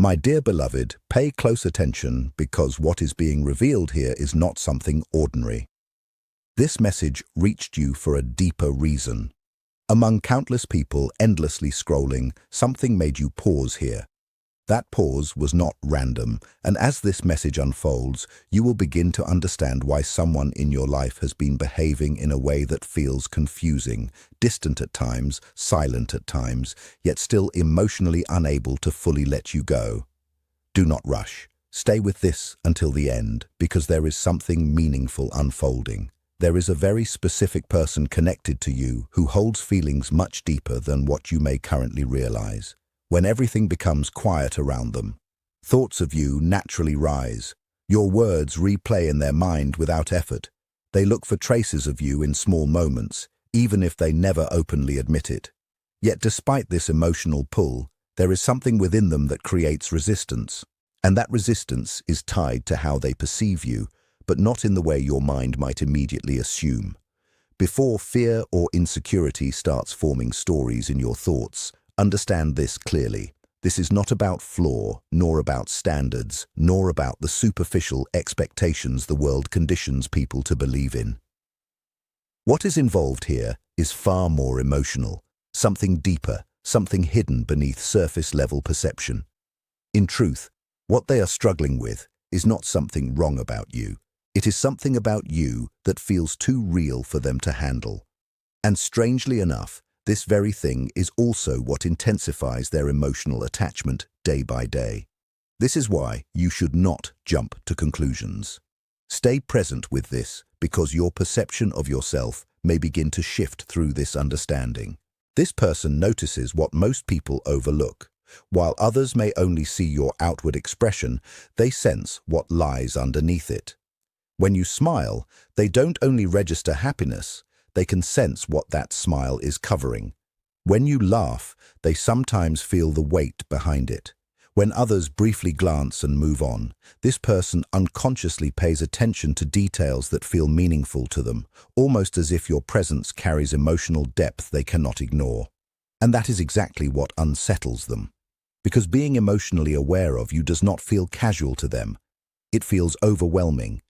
My dear beloved, pay close attention because what is being revealed here is not something ordinary. This message reached you for a deeper reason. Among countless people endlessly scrolling, something made you pause here. That pause was not random, and as this message unfolds, you will begin to understand why someone in your life has been behaving in a way that feels confusing, distant at times, silent at times, yet still emotionally unable to fully let you go. Do not rush. Stay with this until the end, because there is something meaningful unfolding. There is a very specific person connected to you who holds feelings much deeper than what you may currently realize. When everything becomes quiet around them, thoughts of you naturally rise. Your words replay in their mind without effort. They look for traces of you in small moments, even if they never openly admit it. Yet despite this emotional pull, there is something within them that creates resistance. And that resistance is tied to how they perceive you, but not in the way your mind might immediately assume. Before fear or insecurity starts forming stories in your thoughts, understand this clearly. This is not about flaw, nor about standards, nor about the superficial expectations the world conditions people to believe in. What is involved here is far more emotional, something deeper, something hidden beneath surface-level perception. In truth, what they are struggling with is not something wrong about you. It is something about you that feels too real for them to handle. And strangely enough, this very thing is also what intensifies their emotional attachment day by day. This is why you should not jump to conclusions. Stay present with this because your perception of yourself may begin to shift through this understanding. This person notices what most people overlook. While others may only see your outward expression, they sense what lies underneath it. When you smile, they don't only register happiness, they can sense what that smile is covering. When you laugh, they sometimes feel the weight behind it. When others briefly glance and move on, this person unconsciously pays attention to details that feel meaningful to them, almost as if your presence carries emotional depth they cannot ignore. And that is exactly what unsettles them. Because being emotionally aware of you does not feel casual to them. It feels overwhelming.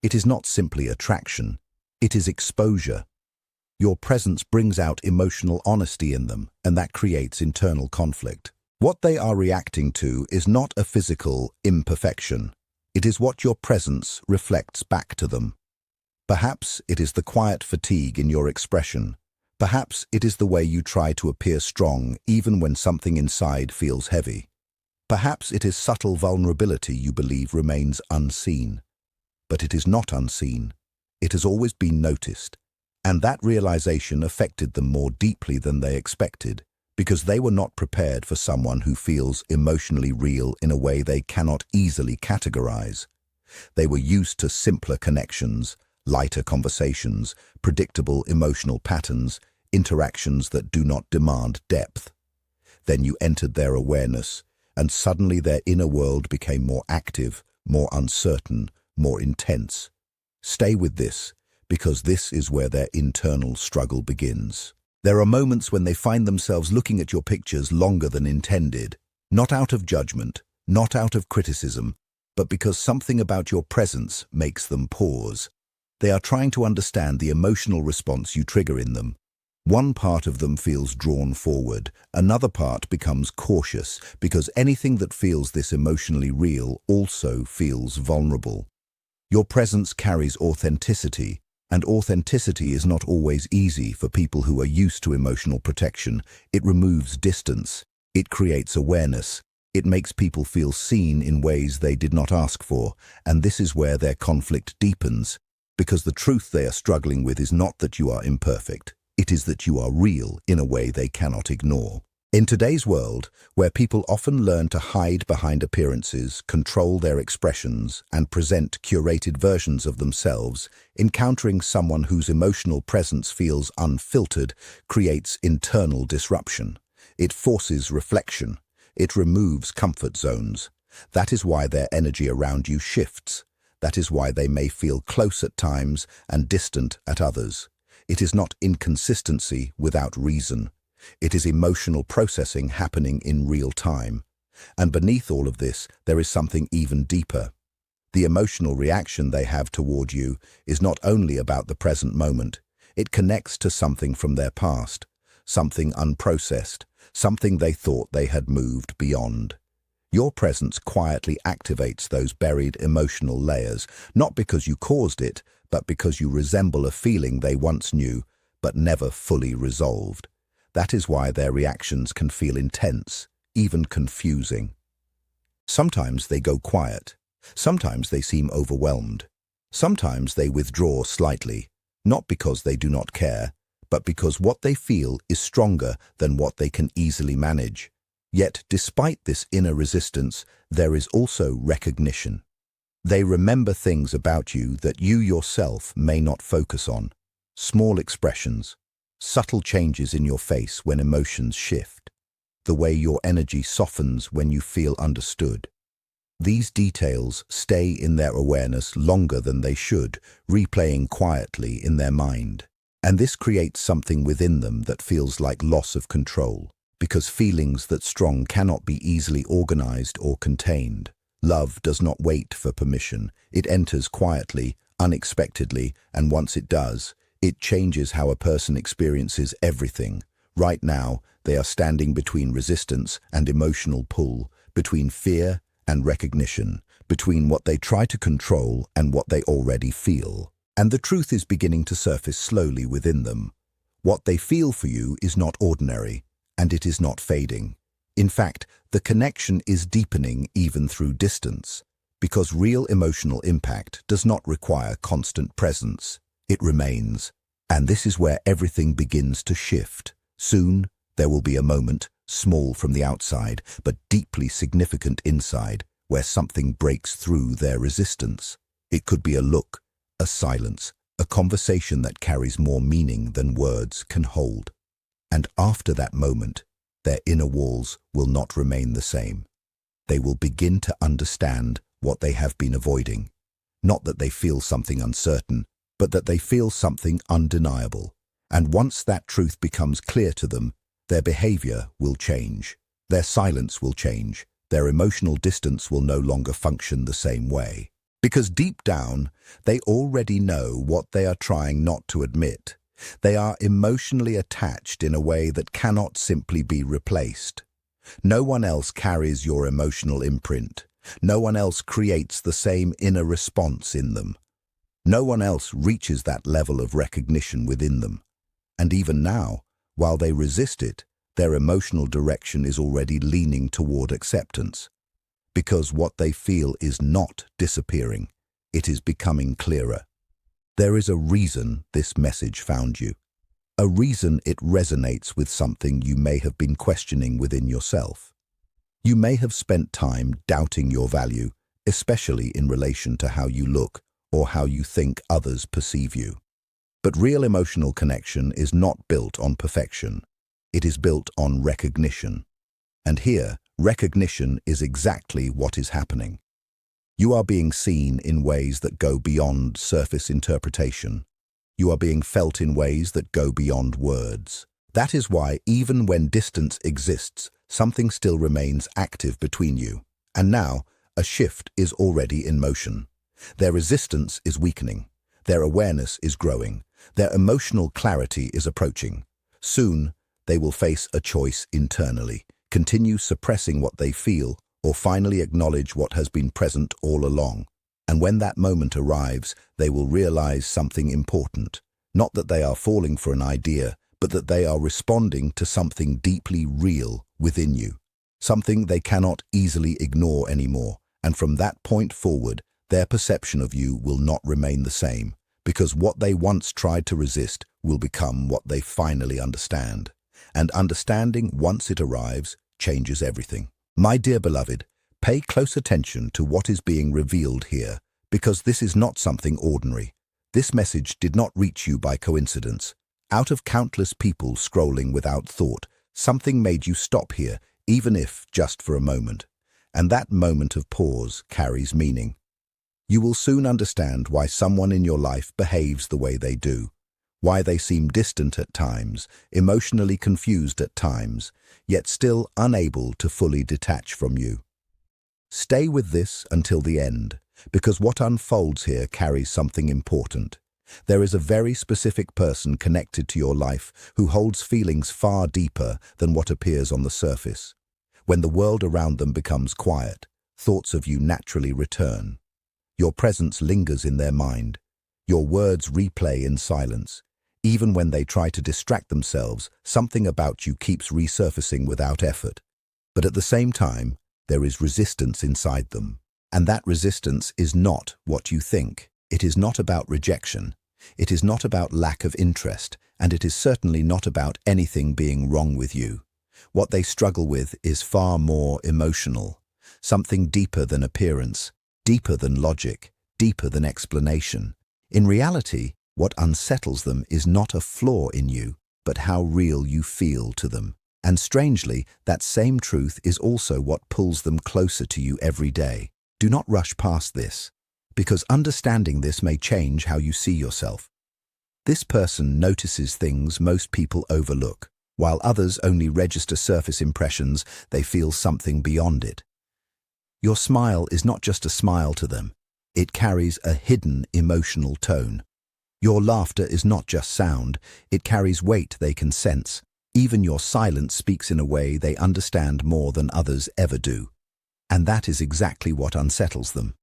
It is not simply attraction. It is exposure. Your presence brings out emotional honesty in them, and that creates internal conflict. What they are reacting to is not a physical imperfection. It is what your presence reflects back to them. Perhaps it is the quiet fatigue in your expression. Perhaps it is the way you try to appear strong even when something inside feels heavy. Perhaps it is subtle vulnerability you believe remains unseen. But it is not unseen. It has always been noticed. And that realization affected them more deeply than they expected, because they were not prepared for someone who feels emotionally real in a way they cannot easily categorize. They were used to simpler connections, lighter conversations, predictable emotional patterns, interactions that do not demand depth. Then you entered their awareness, and suddenly their inner world became more active, more uncertain, more intense. Stay with this, because this is where their internal struggle begins. There are moments when they find themselves looking at your pictures longer than intended, not out of judgment, not out of criticism, but because something about your presence makes them pause. They are trying to understand the emotional response you trigger in them. One part of them feels drawn forward, another part becomes cautious, because anything that feels this emotionally real also feels vulnerable. Your presence carries authenticity, and authenticity is not always easy for people who are used to emotional protection. It removes distance. It creates awareness. It makes people feel seen in ways they did not ask for, and this is where their conflict deepens, because the truth they are struggling with is not that you are imperfect. It is that you are real in a way they cannot ignore. In today's world, where people often learn to hide behind appearances, control their expressions, and present curated versions of themselves, encountering someone whose emotional presence feels unfiltered creates internal disruption. It forces reflection. It removes comfort zones. That is why their energy around you shifts. That is why they may feel close at times and distant at others. It is not inconsistency without reason. It is emotional processing happening in real time. And beneath all of this, there is something even deeper. The emotional reaction they have toward you is not only about the present moment, it connects to something from their past, something unprocessed, something they thought they had moved beyond. Your presence quietly activates those buried emotional layers, not because you caused it, but because you resemble a feeling they once knew, but never fully resolved. That is why their reactions can feel intense, even confusing. Sometimes they go quiet. Sometimes they seem overwhelmed. Sometimes they withdraw slightly, not because they do not care, but because what they feel is stronger than what they can easily manage. Yet, despite this inner resistance, there is also recognition. They remember things about you that you yourself may not focus on. Small expressions, subtle changes in your face when emotions shift, the way your energy softens when you feel understood. These details stay in their awareness longer than they should, replaying quietly in their mind. And this creates something within them that feels like loss of control, because feelings that strong cannot be easily organized or contained. Love does not wait for permission. It enters quietly, unexpectedly, and once it does, it changes how a person experiences everything. Right now, they are standing between resistance and emotional pull, between fear and recognition, between what they try to control and what they already feel. And the truth is beginning to surface slowly within them. What they feel for you is not ordinary, and it is not fading. In fact, the connection is deepening even through distance, because real emotional impact does not require constant presence. It remains. And this is where everything begins to shift. Soon, there will be a moment, small from the outside, but deeply significant inside, where something breaks through their resistance. It could be a look, a silence, a conversation that carries more meaning than words can hold. And after that moment, their inner walls will not remain the same. They will begin to understand what they have been avoiding. Not that they feel something uncertain, but that they feel something undeniable. And once that truth becomes clear to them, their behavior will change. Their silence will change. Their emotional distance will no longer function the same way. Because deep down, they already know what they are trying not to admit. They are emotionally attached in a way that cannot simply be replaced. No one else carries your emotional imprint. No one else creates the same inner response in them. No one else reaches that level of recognition within them. And even now, while they resist it, their emotional direction is already leaning toward acceptance. Because what they feel is not disappearing, it is becoming clearer. There is a reason this message found you. A reason it resonates with something you may have been questioning within yourself. You may have spent time doubting your value, especially in relation to how you look or how you think others perceive you. But real emotional connection is not built on perfection. It is built on recognition. And here, recognition is exactly what is happening. You are being seen in ways that go beyond surface interpretation. You are being felt in ways that go beyond words. That is why, even when distance exists, something still remains active between you. And now, a shift is already in motion. Their resistance is weakening. Their awareness is growing. Their emotional clarity is approaching. Soon, they will face a choice internally: continue suppressing what they feel, or finally acknowledge what has been present all along. And when that moment arrives, they will realize something important. Not that they are falling for an idea, but that they are responding to something deeply real within you. Something they cannot easily ignore anymore. And from that point forward, their perception of you will not remain the same, because what they once tried to resist will become what they finally understand. And understanding, once it arrives, changes everything. My dear beloved, pay close attention to what is being revealed here, because this is not something ordinary. This message did not reach you by coincidence. Out of countless people scrolling without thought, something made you stop here, even if just for a moment. And that moment of pause carries meaning. You will soon understand why someone in your life behaves the way they do, why they seem distant at times, emotionally confused at times, yet still unable to fully detach from you. Stay with this until the end, because what unfolds here carries something important. There is a very specific person connected to your life who holds feelings far deeper than what appears on the surface. When the world around them becomes quiet, thoughts of you naturally return. Your presence lingers in their mind. Your words replay in silence. Even when they try to distract themselves, something about you keeps resurfacing without effort. But at the same time, there is resistance inside them. And that resistance is not what you think. It is not about rejection. It is not about lack of interest, and it is certainly not about anything being wrong with you. What they struggle with is far more emotional, something deeper than appearance, deeper than logic, deeper than explanation. In reality, what unsettles them is not a flaw in you, but how real you feel to them. And strangely, that same truth is also what pulls them closer to you every day. Do not rush past this, because understanding this may change how you see yourself. This person notices things most people overlook. While others only register surface impressions, they feel something beyond it. Your smile is not just a smile to them. It carries a hidden emotional tone. Your laughter is not just sound. It carries weight they can sense. Even your silence speaks in a way they understand more than others ever do. And that is exactly what unsettles them,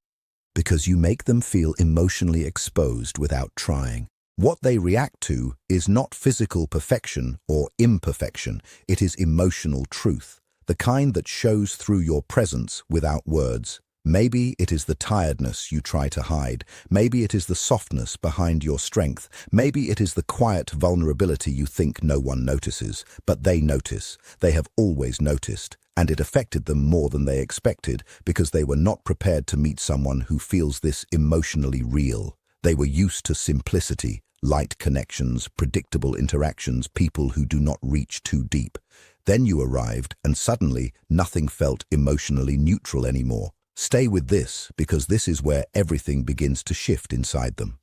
because you make them feel emotionally exposed without trying. What they react to is not physical perfection or imperfection, it is emotional truth, the kind that shows through your presence without words. Maybe it is the tiredness you try to hide, maybe it is the softness behind your strength, maybe it is the quiet vulnerability you think no one notices, but they notice, they have always noticed. And it affected them more than they expected because they were not prepared to meet someone who feels this emotionally real. They were used to simplicity, light connections, predictable interactions, people who do not reach too deep. Then you arrived and suddenly nothing felt emotionally neutral anymore. Stay with this because this is where everything begins to shift inside them.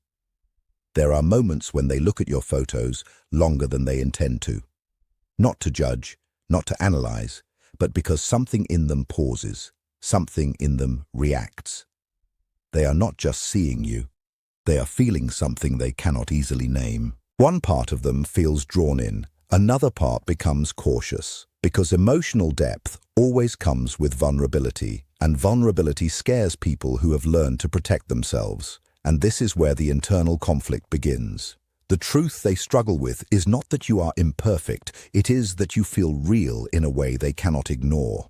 There are moments when they look at your photos longer than they intend to. Not to judge, not to analyze, but because something in them pauses, something in them reacts. They are not just seeing you, they are feeling something they cannot easily name. One part of them feels drawn in, another part becomes cautious, because emotional depth always comes with vulnerability, and vulnerability scares people who have learned to protect themselves. And this is where the internal conflict begins. The truth they struggle with is not that you are imperfect, it is that you feel real in a way they cannot ignore.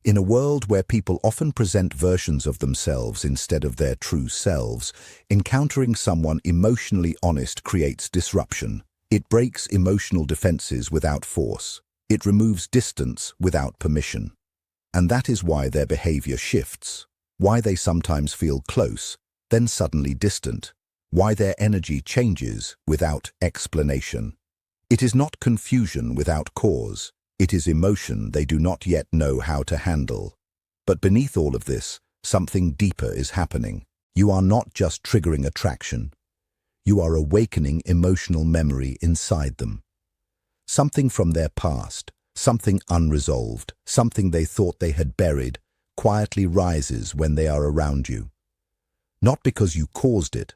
In a world where people often present versions of themselves instead of their true selves, encountering someone emotionally honest creates disruption. It breaks emotional defenses without force. It removes distance without permission. And that is why their behavior shifts, why they sometimes feel close, then suddenly distant. Why their energy changes without explanation. It is not confusion without cause. It is emotion they do not yet know how to handle. But beneath all of this, something deeper is happening. You are not just triggering attraction. You are awakening emotional memory inside them. Something from their past, something unresolved, something they thought they had buried, quietly rises when they are around you. Not because you caused it,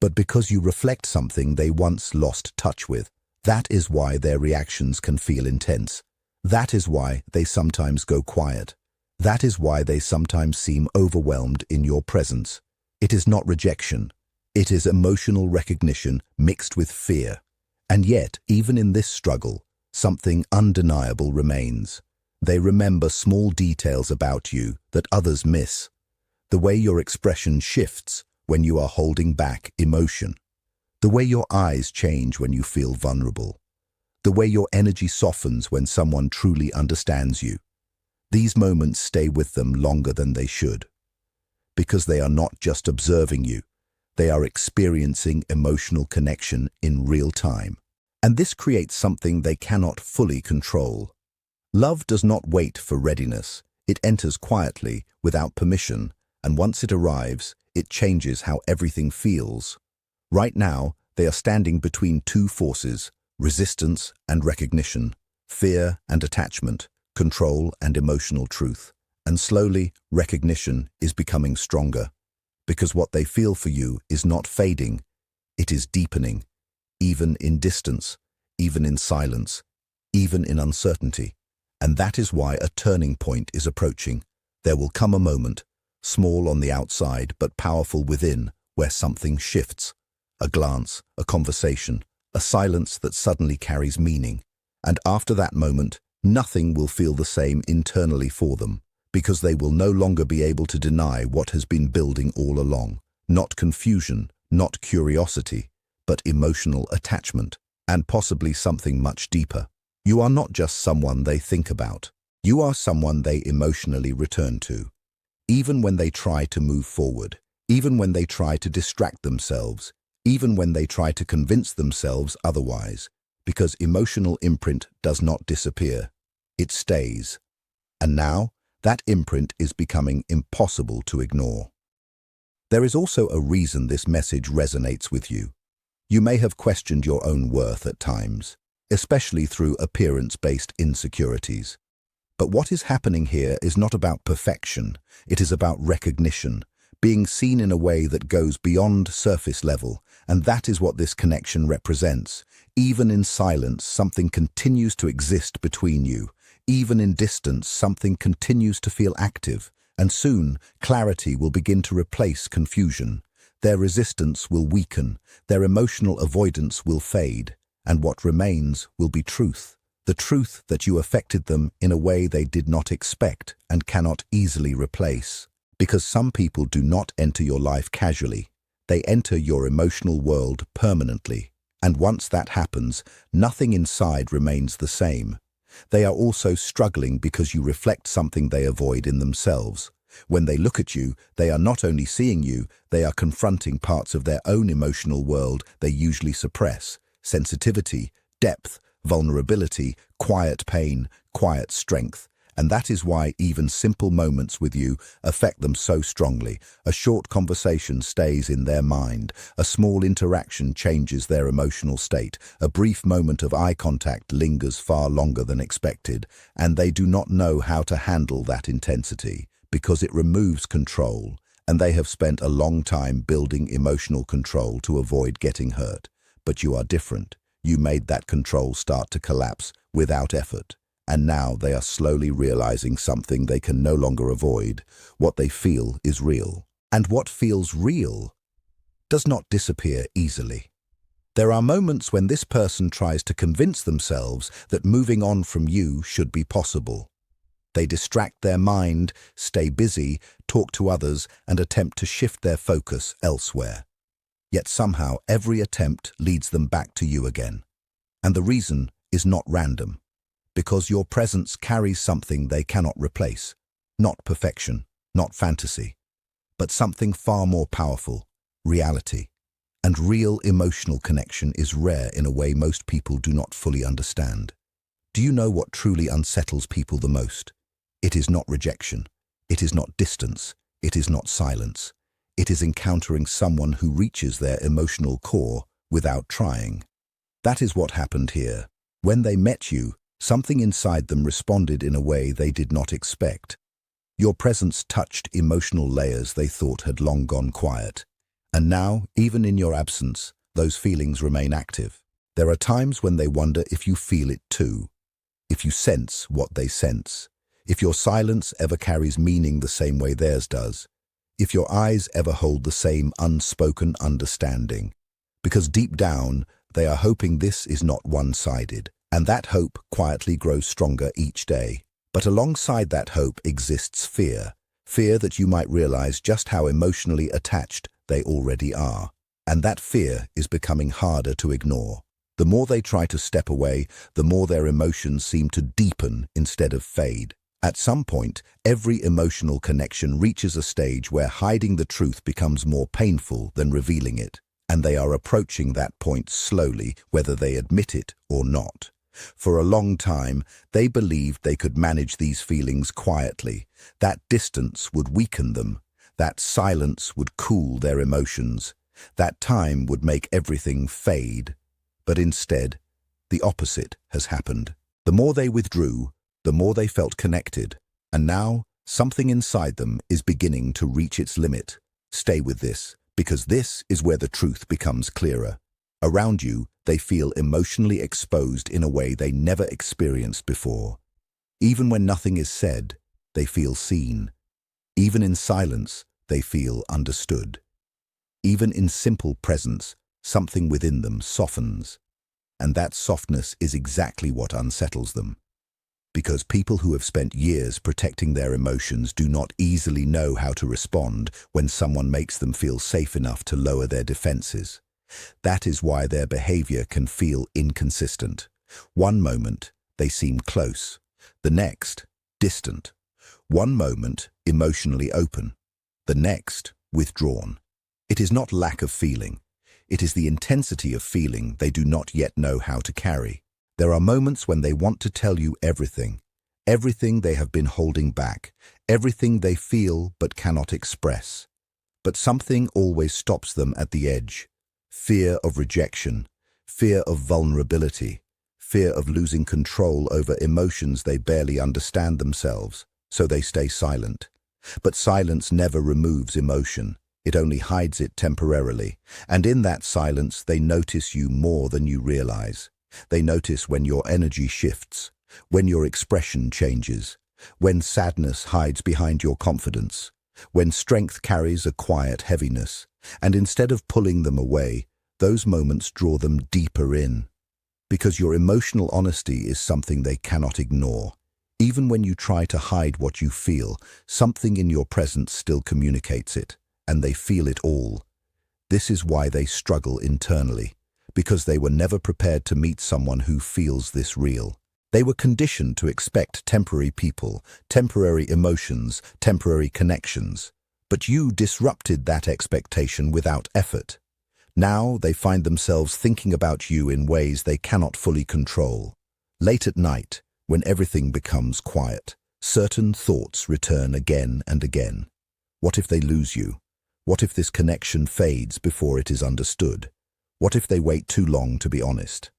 but because you reflect something they once lost touch with. That is why their reactions can feel intense. That is why they sometimes go quiet. That is why they sometimes seem overwhelmed in your presence. It is not rejection. It is emotional recognition mixed with fear. And yet, even in this struggle, something undeniable remains. They remember small details about you that others miss. The way your expression shifts when you are holding back emotion. The way your eyes change when you feel vulnerable. The way your energy softens when someone truly understands you. These moments stay with them longer than they should. Because they are not just observing you, they are experiencing emotional connection in real time. And this creates something they cannot fully control. Love does not wait for readiness. It enters quietly, without permission, and once it arrives, it changes how everything feels. Right now, They are standing between two forces, resistance and recognition, fear and attachment, control and emotional truth. And slowly, recognition is becoming stronger, because what they feel for you is not fading, it is deepening, even in distance, even in silence, even in uncertainty. And that is why a turning point is approaching. There will come a moment, small on the outside but powerful within, where something shifts. A glance, a conversation, a silence that suddenly carries meaning. And after that moment, nothing will feel the same internally for them, because they will no longer be able to deny what has been building all along. Not confusion, not curiosity, but emotional attachment, and possibly something much deeper. You are not just someone they think about. You are someone they emotionally return to. Even when they try to move forward, even when they try to distract themselves, even when they try to convince themselves otherwise, because emotional imprint does not disappear. It stays. And now, that imprint is becoming impossible to ignore. There is also a reason this message resonates with you. You may have questioned your own worth at times, especially through appearance-based insecurities. But what is happening here is not about perfection, it is about recognition, being seen in a way that goes beyond surface level, and that is what this connection represents. Even in silence, something continues to exist between you. Even in distance, something continues to feel active, and soon, clarity will begin to replace confusion. Their resistance will weaken, their emotional avoidance will fade, and what remains will be truth. The truth that you affected them in a way they did not expect and cannot easily replace. Because some people do not enter your life casually. They enter your emotional world permanently. And once that happens, nothing inside remains the same. They are also struggling because you reflect something they avoid in themselves. When they look at you, they are not only seeing you, they are confronting parts of their own emotional world they usually suppress. Sensitivity, depth, vulnerability, quiet pain, quiet strength. And that is why even simple moments with you affect them so strongly. A short conversation stays in their mind. A small interaction changes their emotional state. A brief moment of eye contact lingers far longer than expected, and they do not know how to handle that intensity because it removes control, and they have spent a long time building emotional control to avoid getting hurt. But you are different. You made that control start to collapse without effort. And now they are slowly realizing something they can no longer avoid. What they feel is real. And what feels real does not disappear easily. There are moments when this person tries to convince themselves that moving on from you should be possible. They distract their mind, stay busy, talk to others, and attempt to shift their focus elsewhere. Yet somehow every attempt leads them back to you again. And the reason is not random. Because your presence carries something they cannot replace. Not perfection, not fantasy, but something far more powerful, reality. And real emotional connection is rare in a way most people do not fully understand. Do you know what truly unsettles people the most? It is not rejection. It is not distance. It is not silence. It is encountering someone who reaches their emotional core without trying. That is what happened here. When they met you, something inside them responded in a way they did not expect. Your presence touched emotional layers they thought had long gone quiet. And now, even in your absence, those feelings remain active. There are times when they wonder if you feel it too, if you sense what they sense, if your silence ever carries meaning the same way theirs does, if your eyes ever hold the same unspoken understanding. Because deep down, they are hoping this is not one-sided. And that hope quietly grows stronger each day. But alongside that hope exists fear. Fear that you might realize just how emotionally attached they already are. And that fear is becoming harder to ignore. The more they try to step away, the more their emotions seem to deepen instead of fade. At some point, every emotional connection reaches a stage where hiding the truth becomes more painful than revealing it. And they are approaching that point slowly, whether they admit it or not. For a long time, they believed they could manage these feelings quietly. That distance would weaken them. That silence would cool their emotions. That time would make everything fade, but instead, the opposite has happened. The more they withdrew, the more they felt connected, and now something inside them is beginning to reach its limit. Stay with this, because this is where the truth becomes clearer. Around you, they feel emotionally exposed in a way they never experienced before. Even when nothing is said, they feel seen. Even in silence, they feel understood. Even in simple presence, something within them softens. And that softness is exactly what unsettles them. Because people who have spent years protecting their emotions do not easily know how to respond when someone makes them feel safe enough to lower their defenses. That is why their behavior can feel inconsistent. One moment, they seem close. The next, distant. One moment, emotionally open. The next, withdrawn. It is not lack of feeling. It is the intensity of feeling they do not yet know how to carry. There are moments when they want to tell you everything they have been holding back, everything they feel but cannot express. But something always stops them at the edge. Fear of rejection, fear of vulnerability, fear of losing control over emotions they barely understand themselves, so they stay silent. But silence never removes emotion. It only hides it temporarily, and in that silence they notice you more than you realize. They notice when your energy shifts, when your expression changes, when sadness hides behind your confidence, when strength carries a quiet heaviness, and instead of pulling them away, those moments draw them deeper in. Because your emotional honesty is something they cannot ignore. Even when you try to hide what you feel, something in your presence still communicates it, and they feel it all. This is why they struggle internally, because they were never prepared to meet someone who feels this real. They were conditioned to expect temporary people, temporary emotions, temporary connections. But you disrupted that expectation without effort. Now they find themselves thinking about you in ways they cannot fully control. Late at night, when everything becomes quiet, certain thoughts return again and again. What if they lose you? What if this connection fades before it is understood? What if they wait too long to be honest?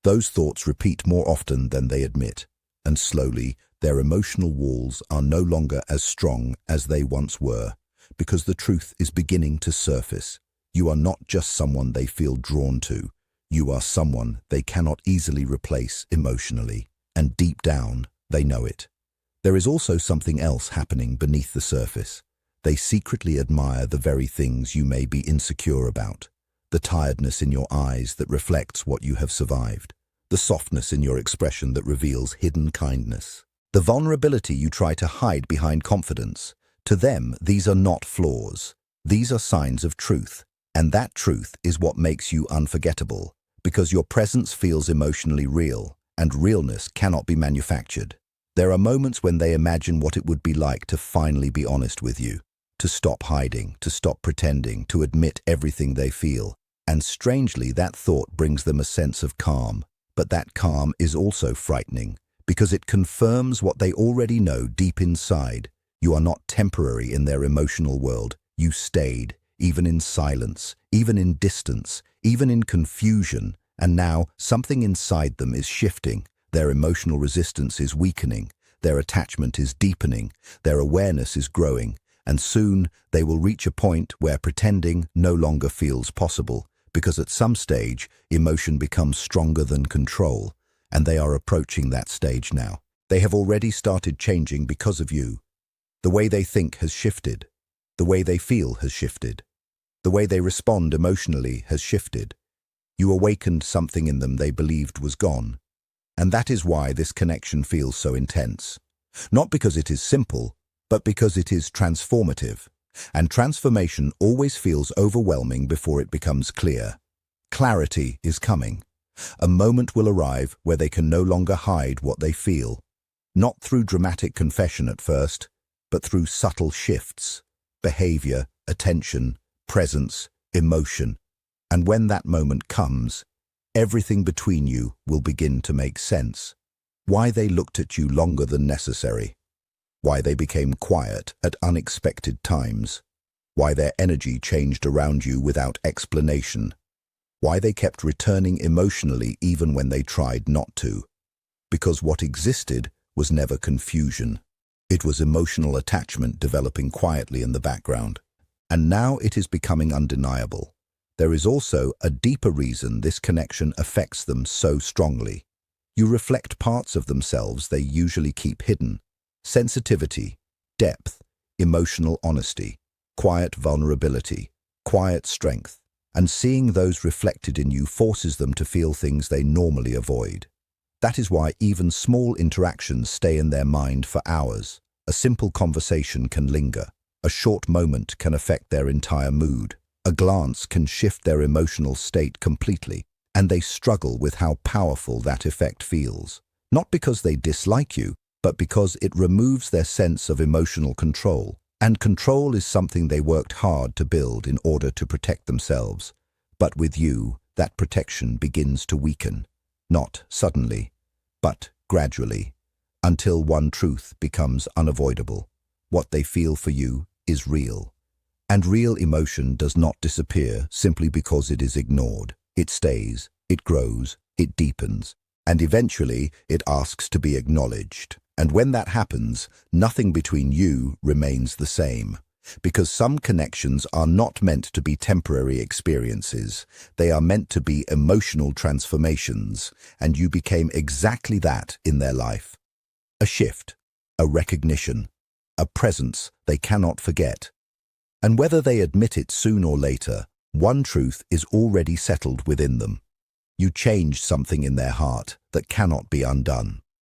Those thoughts repeat more often than they admit, and slowly their emotional walls are no longer as strong as they once were, because the truth is beginning to surface. You are not just someone they feel drawn to. You are someone they cannot easily replace emotionally, and deep down, they know it. There is also something else happening beneath the surface. They secretly admire the very things you may be insecure about. The tiredness in your eyes that reflects what you have survived. The softness in your expression that reveals hidden kindness. The vulnerability you try to hide behind confidence. To them, these are not flaws. These are signs of truth. And that truth is what makes you unforgettable, because your presence feels emotionally real, and realness cannot be manufactured. There are moments when they imagine what it would be like to finally be honest with you, to stop hiding, to stop pretending, to admit everything they feel. And strangely, that thought brings them a sense of calm. But that calm is also frightening, because it confirms what they already know deep inside. You are not temporary in their emotional world. You stayed, even in silence, even in distance, even in confusion. And now something inside them is shifting. Their emotional resistance is weakening. Their attachment is deepening. Their awareness is growing. And soon they will reach a point where pretending no longer feels possible, because at some stage, emotion becomes stronger than control, and they are approaching that stage now. They have already started changing because of you. The way they think has shifted. The way they feel has shifted. The way they respond emotionally has shifted. You awakened something in them they believed was gone. And that is why this connection feels so intense. Not because it is simple, but because it is transformative. And transformation always feels overwhelming before it becomes clear. Clarity is coming. A moment will arrive where they can no longer hide what they feel. Not through dramatic confession at first, but through subtle shifts. Behavior, attention, presence, emotion. And when that moment comes, everything between you will begin to make sense. Why they looked at you longer than necessary. Why they became quiet at unexpected times. why their energy changed around you without explanation, why they kept returning emotionally even when they tried not to. Because what existed was never confusion. It was emotional attachment developing quietly in the background. And now it is becoming undeniable. There is also a deeper reason this connection affects them so strongly. You reflect parts of themselves they usually keep hidden. Sensitivity, depth, emotional honesty, quiet vulnerability, quiet strength. And seeing those reflected in you forces them to feel things they normally avoid. That is why even small interactions stay in their mind for hours. A simple conversation can linger. A short moment can affect their entire mood. A glance can shift their emotional state completely, and they struggle with how powerful that effect feels. Not because they dislike you, but because it removes their sense of emotional control. And control is something they worked hard to build in order to protect themselves. But with you, that protection begins to weaken. Not suddenly, but gradually, until one truth becomes unavoidable. What they feel for you is real. And real emotion does not disappear simply because it is ignored. It stays, it grows, it deepens, and eventually it asks to be acknowledged. And when that happens, nothing between you remains the same. Because some connections are not meant to be temporary experiences. They are meant to be emotional transformations, and you became exactly that in their life. A shift, a recognition, a presence they cannot forget. And whether they admit it soon or later, one truth is already settled within them. You changed something in their heart that cannot be undone.